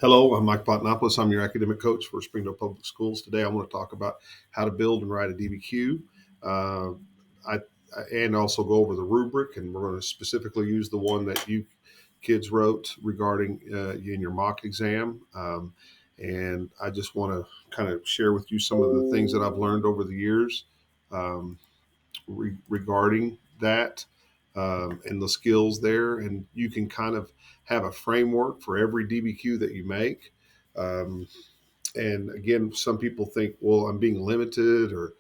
Hello, I'm Mike Patanopoulos. I'm your academic coach for Springdale Public Schools. Today, I want to talk about how to build and write a DBQ. Uh, I, and also go over the rubric, and we're going to specifically use the one that you kids wrote regarding in your mock exam. And I just want to kind of share with you some of the things that I've learned over the years um, regarding that and the skills there. And you can kind of have a framework for every DBQ that you make. Um, and again, some people think, well, I'm being limited, or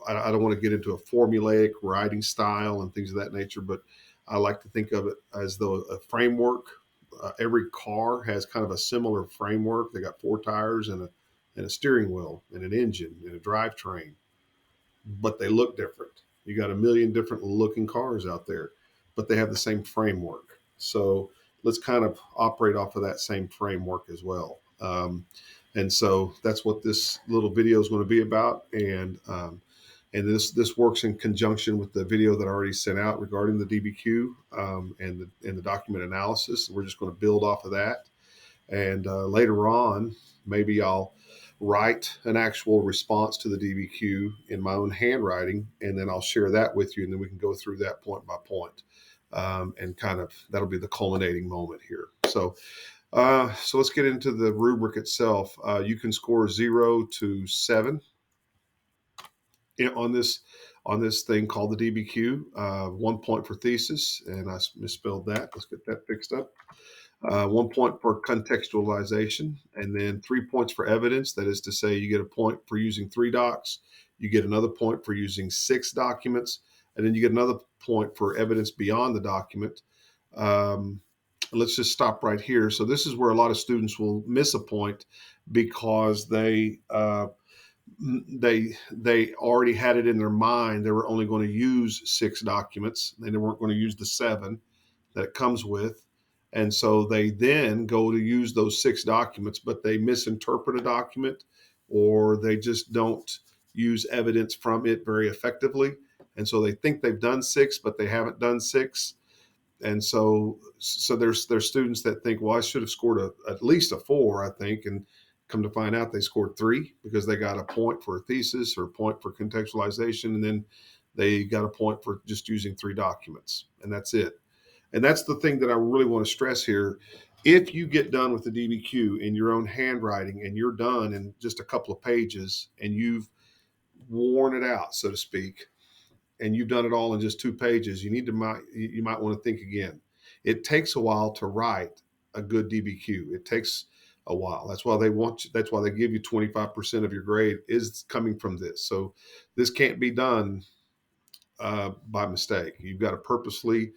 I don't want to get into a formulaic writing style and things of that nature. But I like to think of it as though a framework. Every car has kind of a similar framework. They got four tires and a steering wheel and an engine and a drivetrain, but they look different. You got a million different looking cars out there, but they have the same framework. So let's kind of operate off of that same framework as well. And so that's what this little video is going to be about. And this works in conjunction with the video that I already sent out regarding the DBQ and the document analysis. We're just going to build off of that. And later on, maybe I'll write an actual response to the DBQ in my own handwriting, and then I'll share that with you, and then we can go through that point by point, and kind of that'll be the culminating moment here. So let's get into the rubric itself. You can score 0 to 7 on this thing called the DBQ. 1 point for thesis, and I misspelled that. Let's get that fixed up. 1 point for contextualization, and then 3 points for evidence. That is to say, you get a point for using 3 docs, you get another point for using 6 documents, and then you get another point for evidence beyond the document. Um, let's just stop right here. So this is where a lot of students will miss a point because they already had it in their mind. They were only going to use 6 documents, and they weren't going to use the 7 that it comes with. And so they then go to use those 6 documents, but they misinterpret a document, or they just don't use evidence from it very effectively. And so they think they've done 6, but they haven't done 6. And so there's students that think, well, I should have scored at least a 4, I think, and come to find out they scored 3 because they got a point for a thesis or a point for contextualization, and then they got a point for just using 3 documents, and that's it. And that's the thing that I really want to stress here. If you get done with the DBQ in your own handwriting and you're done in just a couple of pages and you've worn it out, so to speak, and you've done it all in just 2 pages, you might want to think again. It takes a while to write a good DBQ. It takes a while. That's why that's why they give you 25% of your grade is coming from this. So this can't be done by mistake. You've got to purposely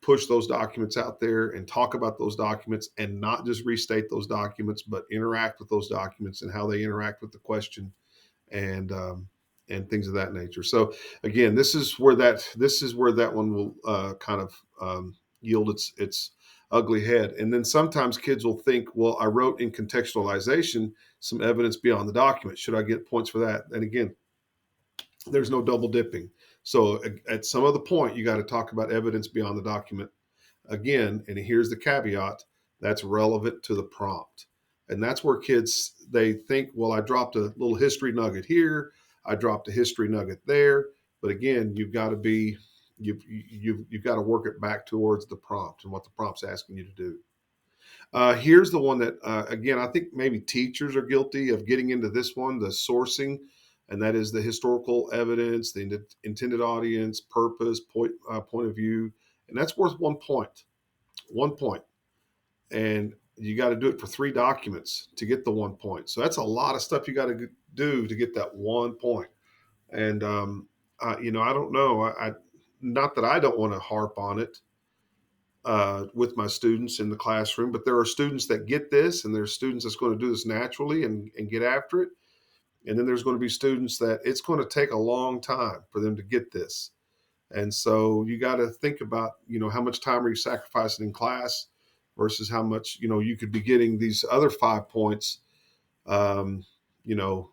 push those documents out there and talk about those documents, and not just restate those documents, but interact with those documents and how they interact with the question, and things of that nature. So again, this is where that one will kind of yield its ugly head. And then sometimes kids will think, well, I wrote in contextualization some evidence beyond the document. Should I get points for that? And again, there's no double dipping. So at some other point, you got to talk about evidence beyond the document again. And here's the caveat: that's relevant to the prompt. And that's where kids, they think, well, I dropped a little history nugget here, I dropped a history nugget there. But again, you've got to work it back towards the prompt and what the prompt's asking you to do. Here's the one that, again, I think maybe teachers are guilty of getting into this one, the sourcing, and that is the historical evidence, the intended audience, purpose, point of view, and that's worth 1 point. 1 point, and you got to do it for 3 documents to get the 1 point. So that's a lot of stuff you got to do to get that 1 point. And I don't know. Not that I don't want to harp on it with my students in the classroom, but there are students that get this, and there's students that's going to do this naturally and get after it. And then there's going to be students that it's going to take a long time for them to get this. And so you got to think about, how much time are you sacrificing in class versus how much, you could be getting these other 5 points. Um, you know,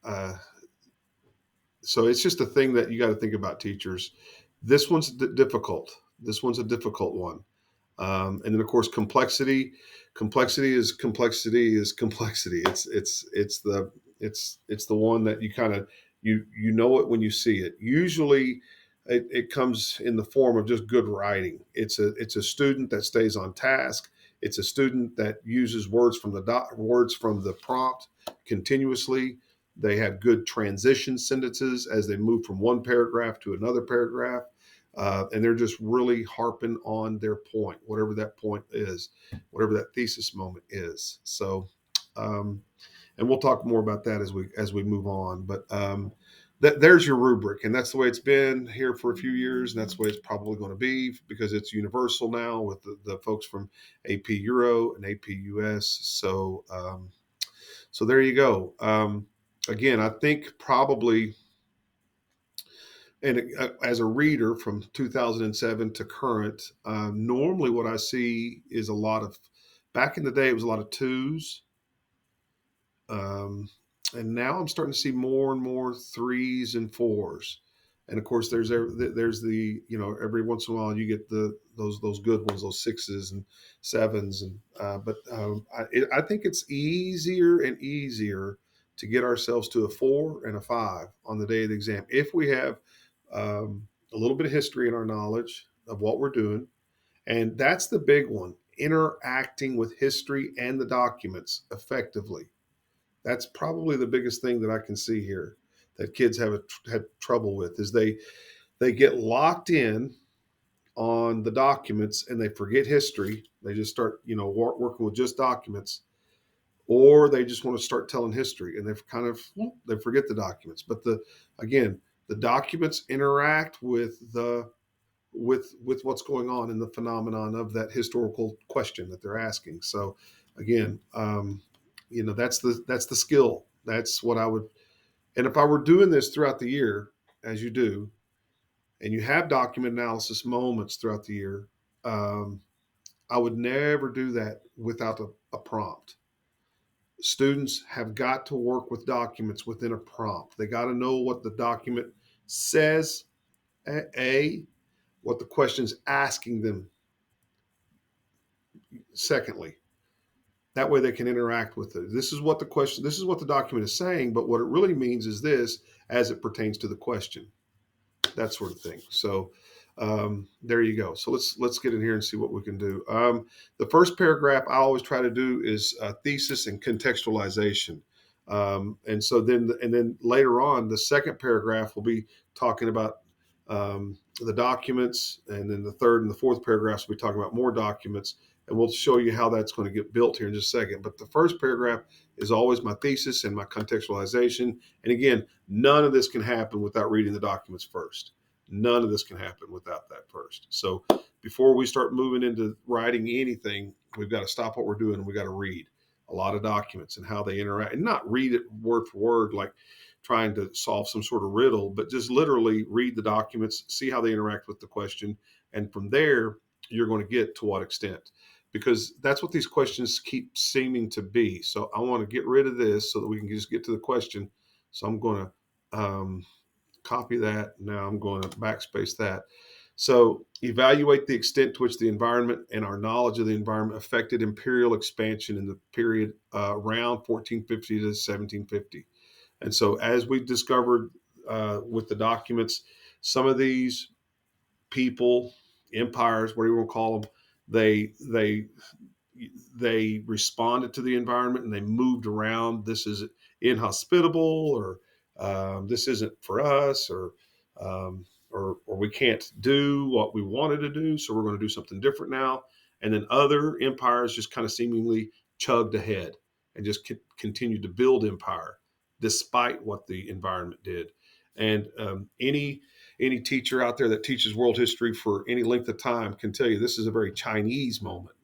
uh, so it's just a thing that you got to think about, teachers. This one's difficult. This one's a difficult one. And then, of course, complexity. complexity. It's the one that you kind of you know it when you see it. Usually, it comes in the form of just good writing. It's a student that stays on task. It's a student that uses words from the prompt continuously. They have good transition sentences as they move from one paragraph to another paragraph. And they're just really harping on their point, whatever that point is, whatever that thesis moment is. So, and we'll talk more about that as we move on. But there's your rubric, and that's the way it's been here for a few years, and that's the way it's probably going to be because it's universal now with the folks from AP Euro and AP US. So there you go. Again, I think probably and as a reader from 2007 to current, normally what I see is a lot of, back in the day, it was a lot of twos. Um, and now I'm starting to see more and more threes and fours. And of course, there's the every once in a while you get those good ones, those sixes and sevens, and I think it's easier and easier to get ourselves to a 4 and a 5 on the day of the exam if we have a little bit of history in our knowledge of what we're doing. And that's the big one, interacting with history and the documents effectively. That's probably the biggest thing that I can see here that kids had trouble with is they get locked in on the documents and they forget history. They just start, working with just documents, or they just want to start telling history and they forget the documents. But again, the documents interact with with what's going on in the phenomenon of that historical question that they're asking. So again, that's the skill. That's what I would. And if I were doing this throughout the year, as you do, and you have document analysis moments throughout the year, um, I would never do that without a prompt. Students have got to work with documents within a prompt. They got to know what the document says, what the question's asking them, secondly. That way they can interact with it. This is what the document is saying, but what it really means is this as it pertains to the question, that sort of thing. So there you go. So let's get in here and see what we can do. The first paragraph I always try to do is thesis and contextualization. And then later on, the second paragraph will be talking about the documents, and then the third and the fourth paragraphs will be talking about more documents, and we'll show you how that's going to get built here in just a second. But the first paragraph is always my thesis and my contextualization. And again, none of this can happen without reading the documents first. None of this can happen without that first. So before we start moving into writing anything, we've got to stop what we're doing and we got to read a lot of documents and how they interact, and not read it word for word like trying to solve some sort of riddle, but just literally read the documents, see how they interact with the question, and from there you're going to get to what extent, because that's what these questions keep seeming to be. So I want to get rid of this so that we can just get to the question. So I'm going to copy that. Now I'm going to backspace that. So evaluate the extent to which the environment and our knowledge of the environment affected imperial expansion in the period around 1450 to 1750. And so as we discovered with the documents, some of these people, empires, whatever you want to call them, they responded to the environment and they moved around. This is inhospitable, or this isn't for us, or we can't do what we wanted to do, so we're going to do something different now. And then other empires just kind of seemingly chugged ahead and just continued to build empire despite what the environment did. And any teacher out there that teaches world history for any length of time can tell you this is a very Chinese moment.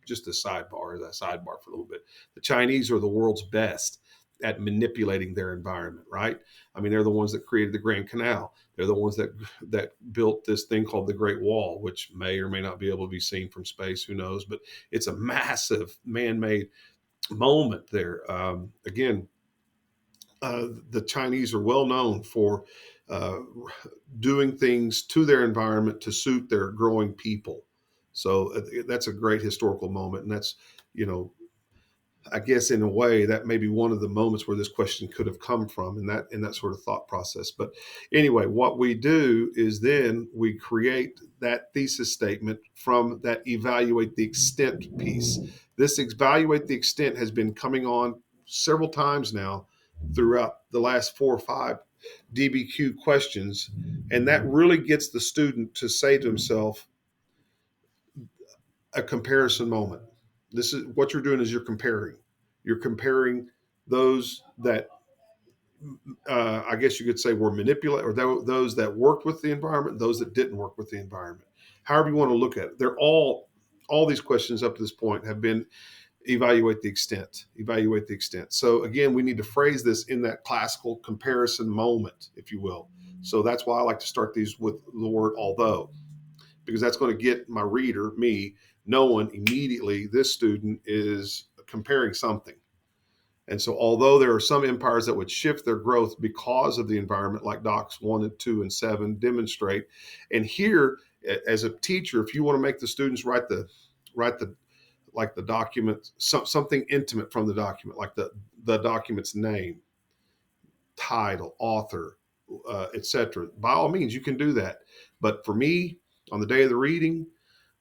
Just a sidebar for a little bit. The Chinese are the world's best at manipulating their environment, right? I mean, they're the ones that created the Grand Canal. They're the ones that built this thing called the Great Wall, which may or may not be able to be seen from space. Who knows? But it's a massive man-made moment there. Again, the Chinese are well known for uh, doing things to their environment to suit their growing people. So that's a great historical moment, and that's you know, I guess in a way that may be one of the moments where this question could have come from in that sort of thought process. But anyway, what we do is then we create that thesis statement from that evaluate the extent piece. This evaluate the extent has been coming on several times now throughout the last 4 or 5 DBQ questions, and that really gets the student to say to himself a comparison moment. This is what you're doing is you're comparing. You're comparing those that I guess you could say were manipulated, or those that worked with the environment, those that didn't work with the environment. However you want to look at it, they're all these questions up to this point have been evaluate the extent, evaluate the extent. So again, we need to phrase this in that classical comparison moment, if you will. So that's why I like to start these with the word although, because that's going to get my reader, me, knowing immediately this student is comparing something. And so, although there are some empires that would shift their growth because of the environment, like Docs 1 and 2 and 7 demonstrate, and here, as a teacher, if you want to make the students write the like the document, something intimate from the document, like the document's name, title, author, etc. By all means, you can do that. But for me, on the day of the reading,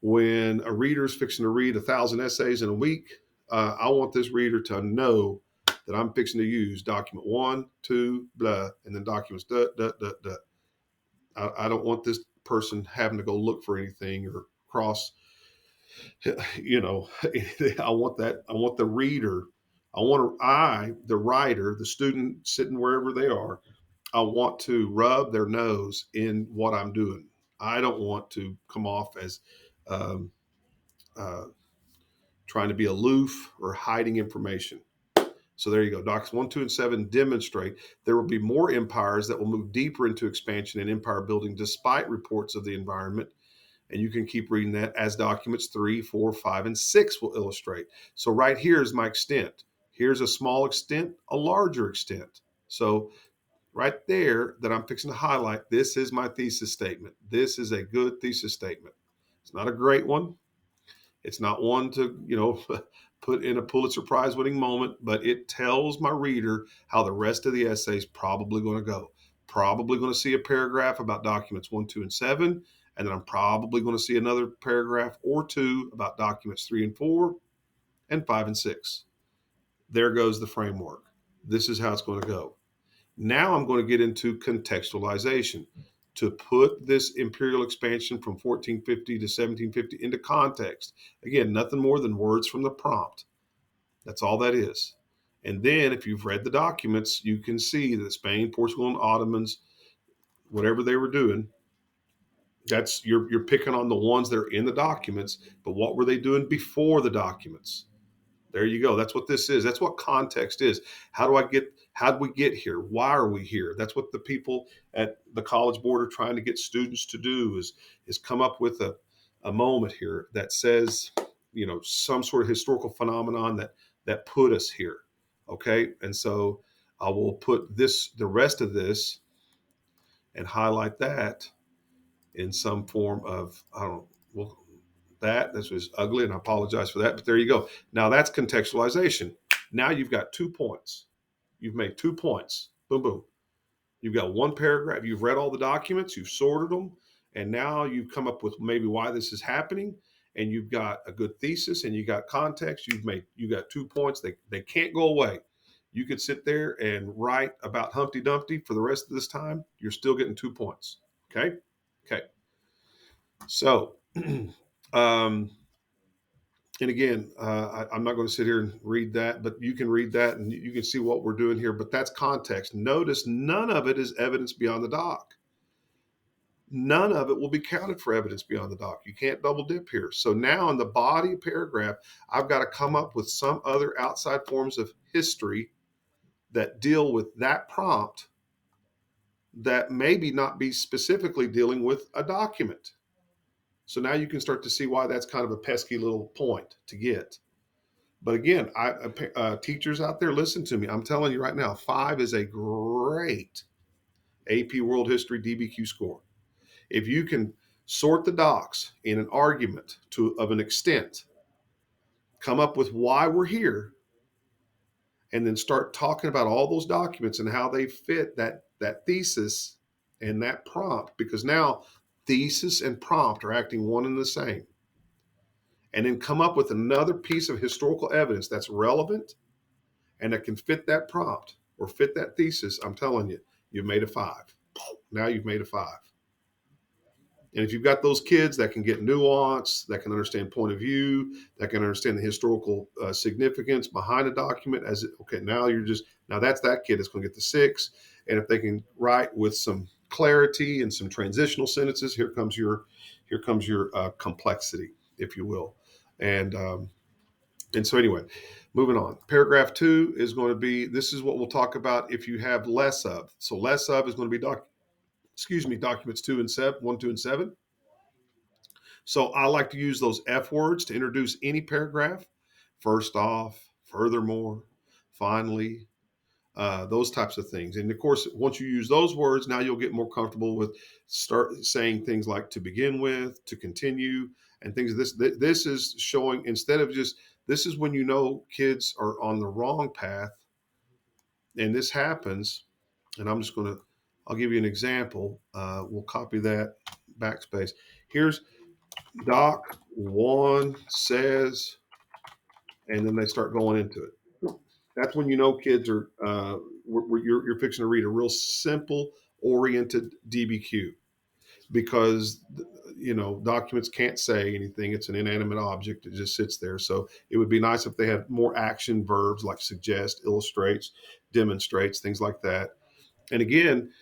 when a reader's fixing to read 1,000 essays in a week, I want this reader to know that I'm fixing to use document 1, 2, blah, and then documents, duh, duh, duh, duh. I don't want this person having to go look for anything or cross, you know, I want the reader, the writer, the student sitting wherever they are, I want to rub their nose in what I'm doing. I don't want to come off as um, uh, trying to be aloof or hiding information. So there you go. Docs 1, 2, and 7 demonstrate there will be more empires that will move deeper into expansion and empire building despite reports of the environment. And you can keep reading that as documents 3, 4, 5, and 6 will illustrate. So right here is my extent. Here's a small extent, a larger extent. So right there that I'm fixing to highlight, this is my thesis statement. This is a good thesis statement. It's not a great one. It's not one to, put in a Pulitzer Prize winning moment, but it tells my reader how the rest of the essay is probably going to go. Probably going to see a paragraph about documents 1, 2, and 7, and then I'm probably going to see another paragraph or two about documents 3 and 4 and 5 and 6. There goes the framework. This is how it's going to go. Now I'm going to get into contextualization to put this imperial expansion from 1450 to 1750 into context. Again, nothing more than words from the prompt. That's all that is. And then if you've read the documents, you can see that Spain, Portugal, and Ottomans, whatever they were doing, that's you're picking on the ones that are in the documents, but what were they doing before the documents? There you go. That's what this is. That's what context is. How did we get here? Why are we here? That's what the people at the College Board are trying to get students to do is come up with a moment here that says, some sort of historical phenomenon that put us here. Okay. And so I will put the rest of this and highlight that in some form of, I don't know, this was ugly and I apologize for that, but there you go. Now that's contextualization. Now you've got 2 points. You've made 2 points. Boom, boom. You've got one paragraph. You've read all the documents, you've sorted them, and now you've come up with maybe why this is happening, and you've got a good thesis and you got context. You got 2 points. They can't go away. You could sit there and write about Humpty Dumpty for the rest of this time. You're still getting 2 points. Okay? Okay. So um, and again, I'm not going to sit here and read that, but you can read that and you can see what we're doing here. But that's context. Notice none of it is evidence beyond the doc. None of it will be counted for evidence beyond the doc. You can't double dip here. So now in the body paragraph, I've got to come up with some other outside forms of history that deal with that prompt that maybe not be specifically dealing with a document. So now you can start to see why that's kind of a pesky little point to get. But again, teachers out there, listen to me. I'm telling you right now, 5 is a great AP World History DBQ score. If you can sort the docs in an argument of an extent come up with why we're here, and then start talking about all those documents and how they fit that thesis and that prompt, because now thesis and prompt are acting one and the same. And then come up with another piece of historical evidence that's relevant and that can fit that prompt or fit that thesis. I'm telling you, you've made a 5. Now you've made a 5. And if you've got those kids that can get nuance, that can understand point of view, that can understand the historical significance behind a document, as it, okay, now that's that kid that's going to get the 6. And if they can write with some clarity and some transitional sentences, here comes your complexity, if you will. And so anyway, moving on. Paragraph 2 is going to be, this is what we'll talk about if you have less of. So less of is going to be documents 2 and 7, 1, 2, and 7. So I like to use those F words to introduce any paragraph. First off, furthermore, finally, those types of things. And of course, once you use those words, now you'll get more comfortable with start saying things like to begin with, to continue, and things. This is showing, instead of just, this is when you know kids are on the wrong path, and this happens. And I'll give you an example. We'll copy that backspace. Here's Doc 1 says, and then they start going into it. That's when you know kids are, you're fixing to read a real simple oriented DBQ, because documents can't say anything. It's an inanimate object. It just sits there. So it would be nice if they had more action verbs like suggest, illustrates, demonstrates, things like that. And again,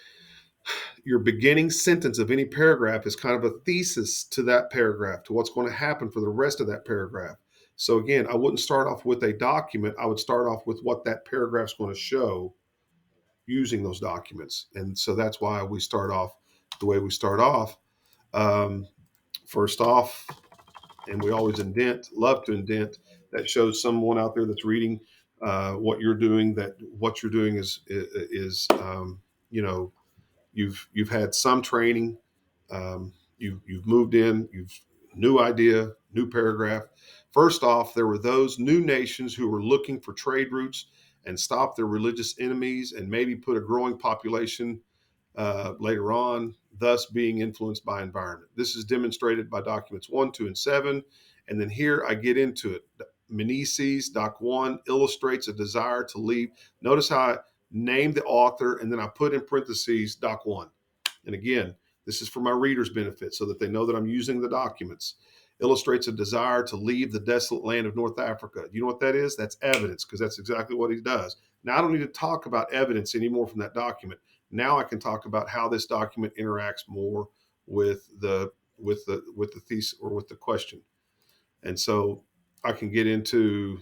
your beginning sentence of any paragraph is kind of a thesis to that paragraph, to what's going to happen for the rest of that paragraph. So again, I wouldn't start off with a document. I would start off with what that paragraph's going to show using those documents. And so that's why we start off the way we start off. First off, and we always love to indent. That shows someone out there that's reading what you're doing, that what you're doing is you've had some training, you've moved in, you've new idea, new paragraph. First off, there were those new nations who were looking for trade routes and stop their religious enemies and maybe put a growing population later on, thus being influenced by environment. This is demonstrated by documents 1, 2, and 7. And then here I get into it. Menezes, Doc 1, illustrates a desire to leave. Notice how I name the author, and then I put in parentheses Doc 1. And again, this is for my readers' benefit so that they know that I'm using the documents. Illustrates a desire to leave the desolate land of North Africa. You know what that is? That's evidence, because that's exactly what he does. Now I don't need to talk about evidence anymore from that document. Now I can talk about how this document interacts more with the thesis or with the question. And so I can get into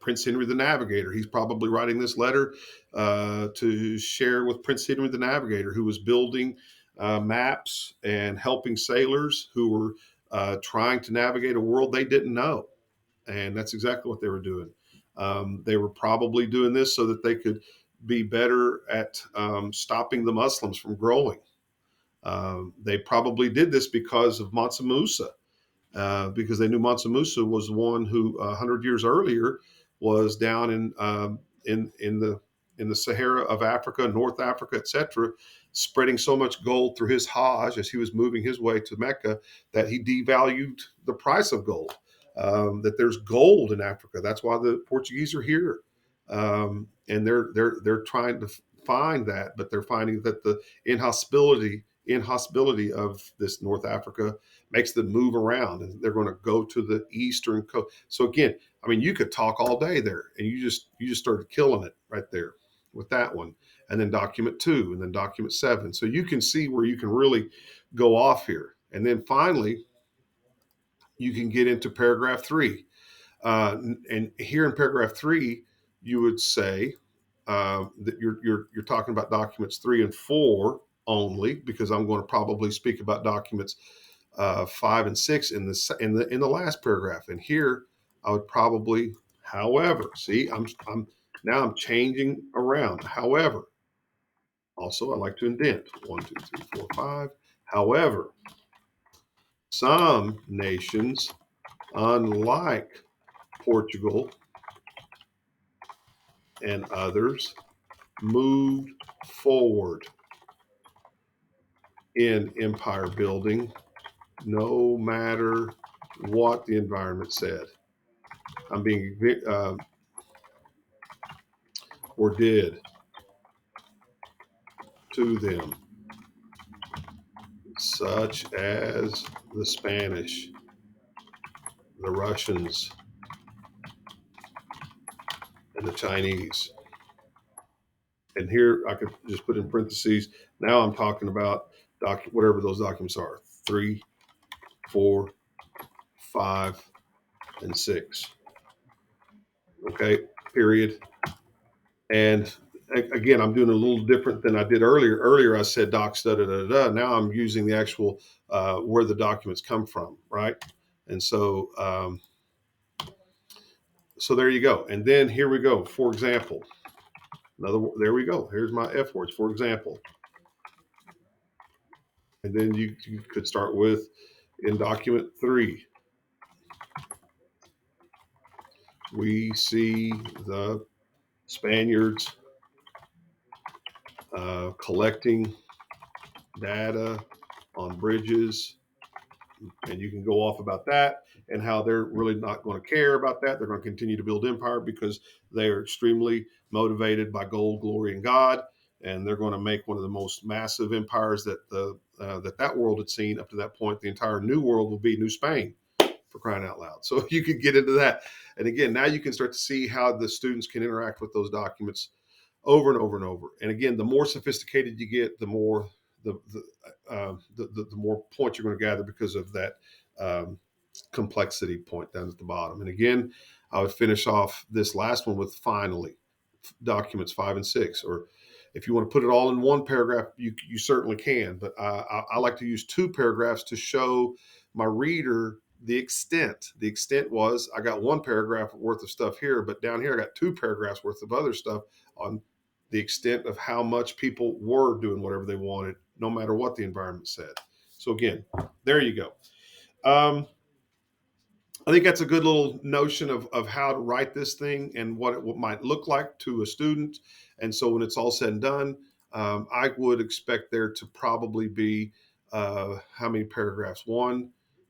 Prince Henry the Navigator. He's probably writing this letter to share with Prince Henry the Navigator, who was building maps and helping sailors who were trying to navigate a world they didn't know. And that's exactly what they were doing. They were probably doing this so that they could be better at stopping the Muslims from growing. They probably did this because of Mansa Musa, because they knew Mansa Musa was one who 100 years earlier was down in the Sahara of Africa, North Africa, etc., spreading so much gold through his Hajj as he was moving his way to Mecca that he devalued the price of gold. That there's gold in Africa. That's why the Portuguese are here, and they're trying to find that, but they're finding that the inhospitability of this North Africa makes them move around, and they're going to go to the eastern coast. So again, I mean, you could talk all day there, and you just started killing it right there with that one, and then document 2, and then document 7. So you can see where you can really go off here, and then finally you can get into paragraph 3. And here in paragraph 3, you would say that you're talking about documents 3 and 4 only, because I'm going to probably speak about documents 5 and 6 in the last paragraph. And here I would probably, however, see, I'm changing around. However, also I like to indent 1, 2, 3, 4, 5. However, some nations unlike Portugal and others, moved forward in empire building no matter what the environment said. I'm being or did to them, such as the Spanish, the Russians, and the Chinese. And here I could just put in parentheses. Now I'm talking about whatever those documents are: 3, 4, 5, and 6. Okay, period. And again, I'm doing a little different than I did earlier. Earlier, I said docs, da da da da. Now I'm using the actual where the documents come from, right? And so there you go. And then here we go. For example, there we go. Here's my F words. For example, and then you could start with in document 3. We see the Spaniards collecting data on bridges, and you can go off about that and how they're really not going to care about that. They're going to continue to build empire because they are extremely motivated by gold, glory, and God, and they're going to make one of the most massive empires that that world had seen up to that point. The entire New World will be New Spain, for crying out loud. So you could get into that, and again, now you can start to see how the students can interact with those documents over and over and over. And again, the more sophisticated you get, the more the more points you're going to gather because of that um, complexity point down at the bottom. And again, I would finish off this last one with finally documents 5 and 6. Or if you want to put it all in one paragraph, you certainly can. But I like to use 2 paragraphs to show my reader the extent. The extent was I got 1 paragraph worth of stuff here, but down here I got 2 paragraphs worth of other stuff on the extent of how much people were doing whatever they wanted, no matter what the environment said. So again, there you go. I think that's a good little notion of how to write this thing and what it might look like to a student. And so when it's all said and done, I would expect there to probably be how many paragraphs? 1,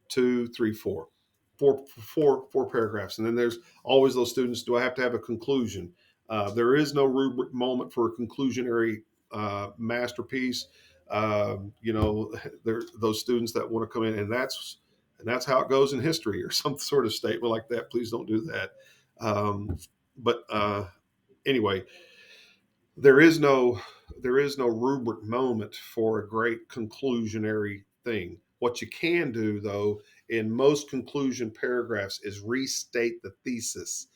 2, 3, 4. Four paragraphs. And then there's always those students. Do I have to have a conclusion? There is no rubric moment for a conclusionary masterpiece. You know, there those students that want to come in, and that's how it goes in history, or some sort of statement like that. Please don't do that. But anyway, there is no rubric moment for a great conclusionary thing. What you can do, though, in most conclusion paragraphs is restate the thesis.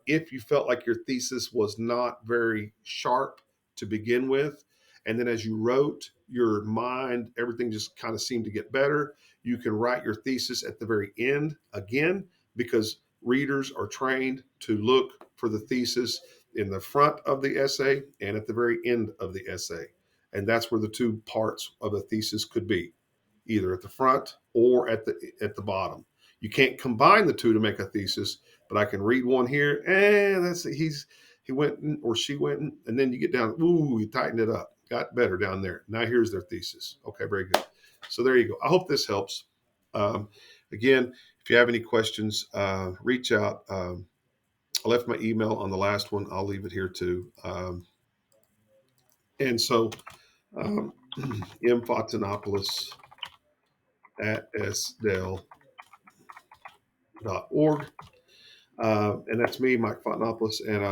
If you felt like your thesis was not very sharp to begin with, and then as you wrote, your mind, everything just kind of seemed to get better, you can write your thesis at the very end again, because readers are trained to look for the thesis in the front of the essay and at the very end of the essay. And that's where the 2 parts of a thesis could be, either at the front or at the bottom. You can't combine the 2 to make a thesis, but I can read one here, and he went or she went, and then you get down, ooh, you tightened it up, got better down there. Now here's their thesis. Okay, very good. So there you go. I hope this helps. Again, if you have any questions, reach out. I left my email on the last one. I'll leave it here too. And so, M. Fatinopoulos at sdel.org. And that's me, Mike Fatinopoulos. And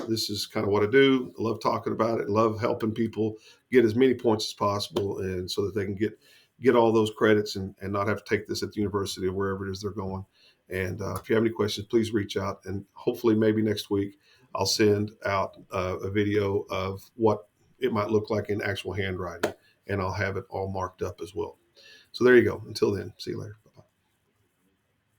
this is kind of what I do. I love talking about it. I love helping people get as many points as possible, and so that they can get all those credits and not have to take this at the university or wherever it is they're going. And if you have any questions, please reach out. And hopefully, maybe next week, I'll send out a video of what it might look like in actual handwriting, and I'll have it all marked up as well. So there you go. Until then, see you later.